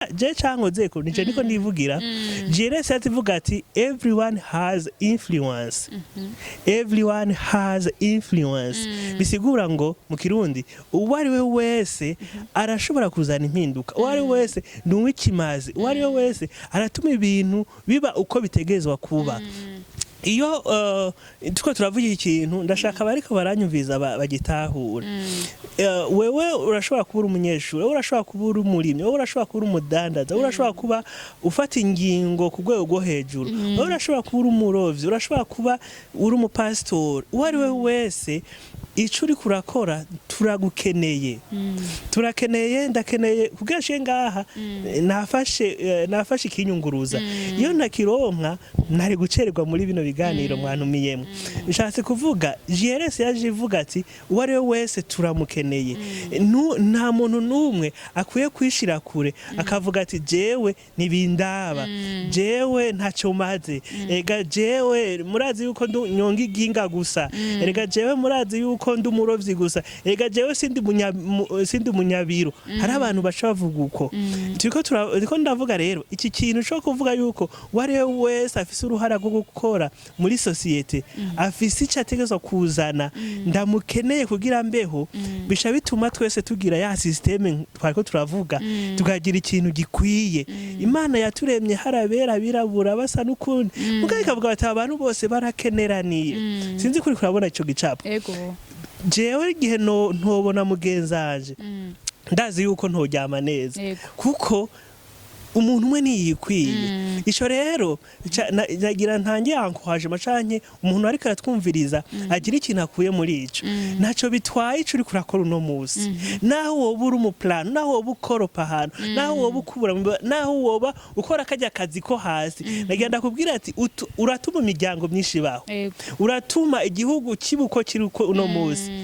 je cankoze ko nije niko nivugira GLS yativuga ati everyone has influence. Everyone has influence. Bisigura ngo mu Kirundi uwariwe wese arashobora kuzana impinduka. Uwariwe wese nuwikimazi. Uwariwe wese aratuma ibintu biba uko bitegezwa kuba. Iyo tuko turavuga ikintu ndashaka bariko baranyumviza bagitahura. Wewe urashobora kuba umunyeshuri, urashobora kuba umurimyi, urashobora kuba umudandaza, urashobora kuba ufata ingingo ku rwego rwo hejuru, urashobora kuba umurovyi, urashobora kuba uri umupastori. Uwariwe wese ico uri kurakora turagukeneye. Turakeneye, ndakeneye kugashe ngaha nafashe ikinyunguruza. Iyo ntakironka ntari gucererwa muri bino biganiro mwantumiyemo. Nshatse kuvuga GLS yaje ivuga ati uwariwe wese turamukeneye. Nta muntu numwe akwiye kwishira kure akavuga ati jewe nibindaba, jewe ntacyo maze, ega jewe murazi yuko nyonga iginga gusa, ega jewe murazi yuko ndi umurovyi gusa, ega jewe sindi munyabiro. Hari abantu bacavuga uko. Turiko ndavuga rero iki kintu cyo kuvuga yuko uwariwe wese afise uruhara rwo gukora muri societe, afise icategezwa kuzana, ndamukeneye kugira mbeho, bisha bituma twese tugira ya systeme twariko turavuga, tukagira ikintu gikwiye. Imana yaturemye harabera birabura basa n'ukundi, mugaye kavuga bati abantu bose barakeneraniye. Sinzi kuri kurabona ico gicapo. Ego. Jewe igihe ntobona mugenzanje ndazi yuko ntojyama neza kuko umuntu umwe niyikwiye. Ico rero nagira ntangiye ankohaje macanye umuntu ariko aratwumviriza agira ikintu akuye muri ico. Naco bitwaye ico uri kurakora uno musi. Naho woba uri umuplan, naho woba ukoropa ahantu, naho woba ukubura, naho woba ukora kajya kazi ko hasi. Nagira ndakubwira ati uratuma imiryango myinshi baho. Uratuma igihugu kibuko kiruko uno musi.